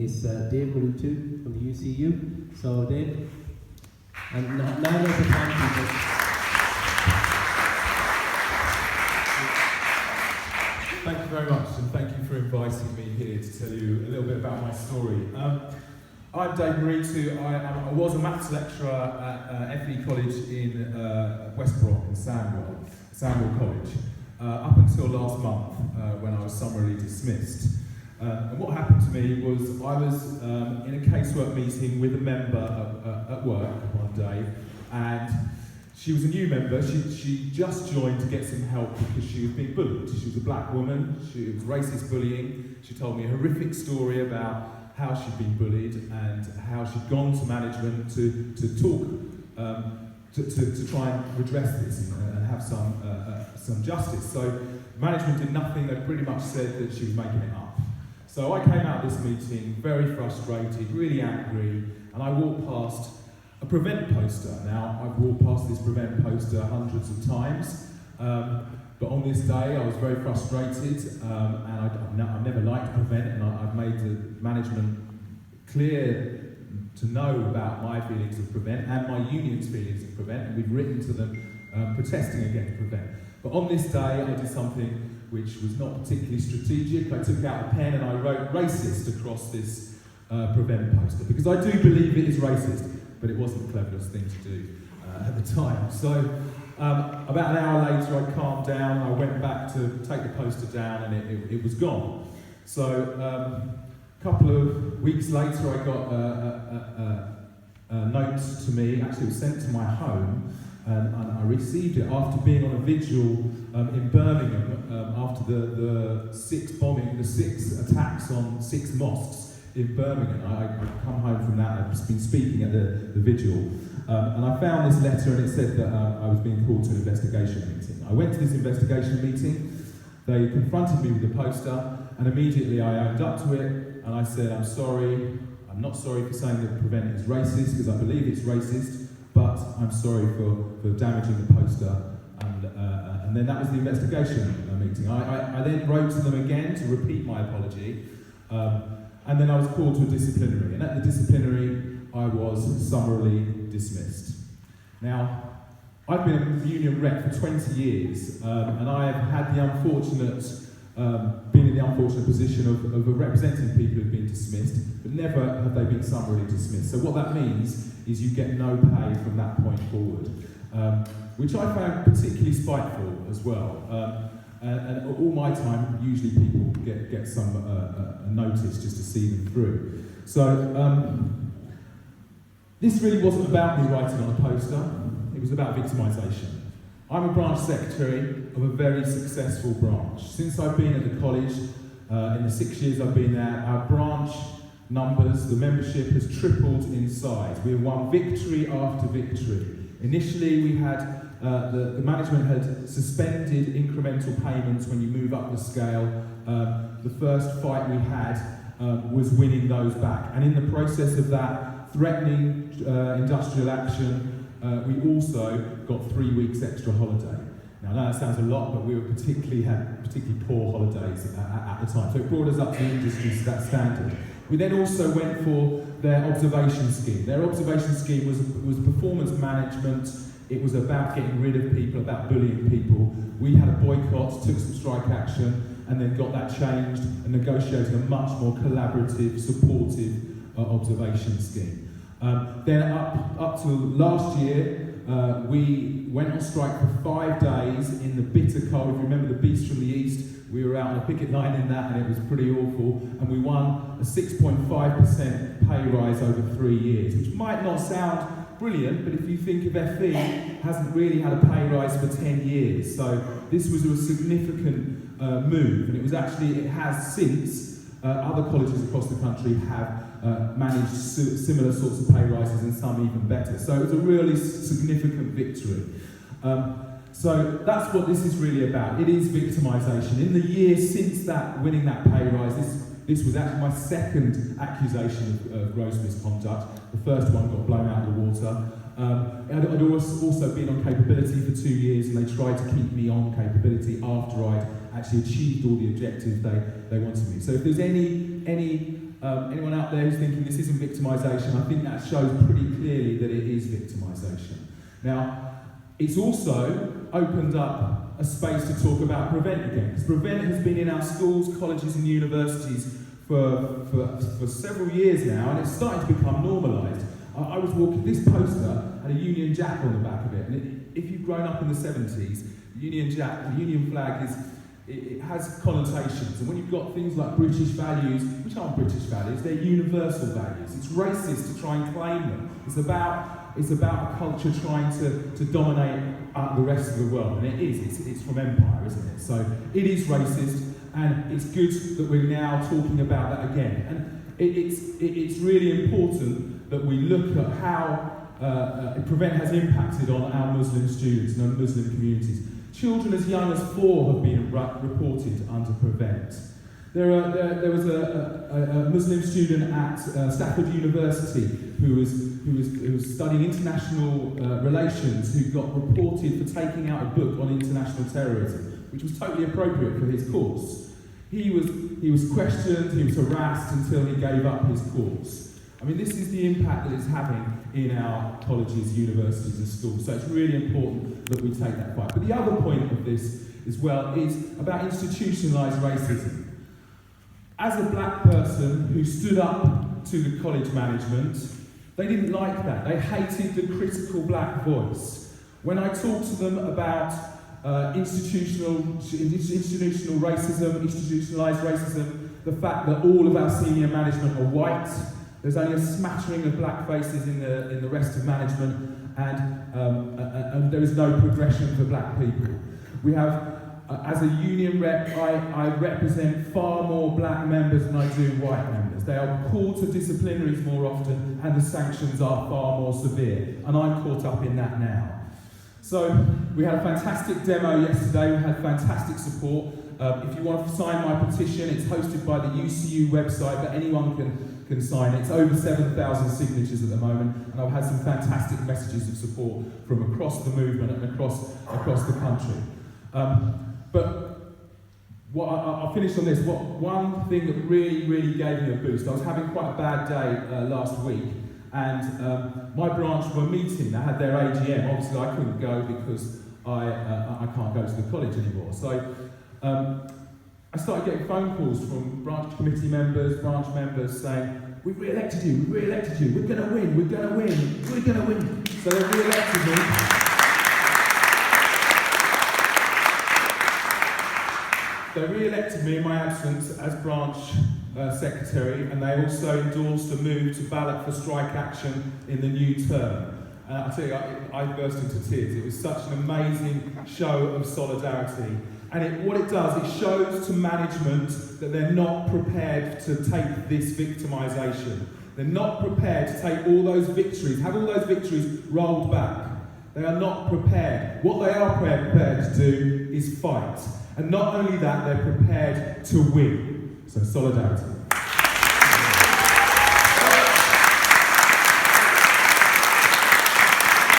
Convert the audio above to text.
is Dave Muritu from the UCU. So Dave, and now there's a time people. Thank you very much, and thank you for inviting me here to tell you a little bit about my story. I'm Dave Muritu. I was a maths lecturer at FE College in West Brom in Sandwell College, up until last month when I was summarily dismissed. And what happened to me was I was in a casework meeting with a member at work one day, and she was a new member. She just joined to get some help because she was being bullied. She was a black woman. It was racist bullying. She told me a horrific story about how she'd been bullied and how she'd gone to management to talk, to try and redress this and have some justice. So management did nothing. They pretty much said that she was making it up. So I came out of this meeting very frustrated, really angry, and I walked past a Prevent poster. Now, I've walked past this Prevent poster hundreds of times, but on this day I was very frustrated, and I've never liked Prevent, and I've made the management clear to know about my feelings of Prevent and my union's feelings of Prevent, and we've written to them protesting against Prevent. But on this day I did something which was not particularly strategic. I took out a pen and I wrote racist across this Prevent poster, because I do believe it is racist, but it wasn't the cleverest thing to do at the time. So about an hour later I calmed down, I went back to take the poster down, and it was gone. So a couple of weeks later I got a note to me. Actually it was sent to my home, and I received it after being on a vigil in Birmingham after the six attacks on 6 mosques in Birmingham. I'd come home from that, I'd been speaking at the vigil, and I found this letter, and it said that I was being called to an investigation meeting. I went to this investigation meeting, they confronted me with the poster, and immediately I owned up to it, and I said, I'm sorry, I'm not sorry for saying that Prevent is racist, because I believe it's racist, but I'm sorry for damaging the poster, and then that was the investigation meeting. I then wrote to them again to repeat my apology, and then I was called to a disciplinary, and at the disciplinary I was summarily dismissed. Now, I've been a union rep for 20 years, and I have had the been in the unfortunate position of representing people who've been dismissed, but never have they been summarily dismissed. So what that means is you get no pay from that point forward, which I found particularly spiteful as well. And all my time, usually people get some a notice just to see them through. So this really wasn't about me writing on a poster, it was about victimisation. I'm a branch secretary of a very successful branch. Since I've been at the college, in the 6 years I've been there, our branch numbers, the membership has tripled in size. We have won victory after victory. Initially we had the management had suspended incremental payments when you move up the scale. The first fight we had was winning those back. And in the process of that, threatening industrial action, we also got 3 weeks extra holiday. Now that sounds a lot, but we had particularly poor holidays at the time. So it brought us up to the industry standard. We then also went for their observation scheme. Their observation scheme was performance management. It was about getting rid of people, about bullying people. We had a boycott, took some strike action, and then got that changed and negotiated a much more collaborative, supportive observation scheme. Then up to last year, we went on strike for 5 days in the bitter cold. If you remember the Beast from the East, we were out on a picket line in that, and it was pretty awful. And we won a 6.5% pay rise over 3 years, which might not sound brilliant, but if you think of FE, hasn't really had a pay rise for 10 years. So this was a significant move, and it has since, other colleges across the country have managed similar sorts of pay rises, and some even better. So it was a really significant victory. So that's what this is really about. It is victimisation. In the years since winning that pay rise, this was actually my second accusation of gross misconduct. The first one got blown out of the water. I'd also been on capability for 2 years, and they tried to keep me on capability after I'd actually achieved all the objectives they wanted me. So if there's any anyone out there who's thinking this isn't victimisation, I think that shows pretty clearly that it is victimisation. Now, it's also opened up a space to talk about Prevent again, because Prevent has been in our schools, colleges and universities for several years now, and it's starting to become normalised. I was walking, this poster had a Union Jack on the back of it, and if you've grown up in the 70s, the Union Jack, the Union flag it has connotations, and when you've got things like British values, which aren't British values, they're universal values. It's racist to try and claim them. It's about a culture trying to dominate the rest of the world, and it is. It's from empire, isn't it? So it is racist, and it's good that we're now talking about that again. And it's really important that we look at how Prevent has impacted on our Muslim students and our Muslim communities. Children as young as 4 have been reported under Prevent. There was a Muslim student at Trafford University who was studying international relations, who got reported for taking out a book on international terrorism, which was totally appropriate for his course. He was questioned, he was harassed until he gave up his course. I mean, this is the impact that it's having in our colleges, universities and schools, so it's really important that we take that fight. But the other point of this as well is about institutionalised racism. As a black person who stood up to the college management, they didn't like that. They hated the critical black voice. When I talked to them about institutional racism, institutionalised racism, the fact that all of our senior management are white, there's only a smattering of black faces in the rest of management, and there is no progression for black people. We have, as a union rep, I represent far more black members than I do white members. They are called to disciplinaries more often, and the sanctions are far more severe, and I'm caught up in that now. So we had a fantastic demo yesterday, we had fantastic support. If you want to sign my petition, it's hosted by the UCU website, but anyone can sign it. It's over 7,000 signatures at the moment, and I've had some fantastic messages of support from across the movement and across the country. But I'll finish on this. One thing that really gave me a boost, I was having quite a bad day last week, and my branch were meeting. They had their AGM. Obviously, I couldn't go because I can't go to the college anymore. So I started getting phone calls from branch committee members, branch members saying, "We've re-elected you, we're going to win, we're going to win." So they re-elected me. They re-elected me in my absence as branch secretary, and they also endorsed a move to ballot for strike action in the new term. I tell you, I burst into tears. It was such an amazing show of solidarity. And what it does, it shows to management that they're not prepared to take this victimisation. They're not prepared to take all those victories, have all those victories rolled back. They are not prepared. What they are prepared to do is fight. And not only that, they're prepared to win. So solidarity.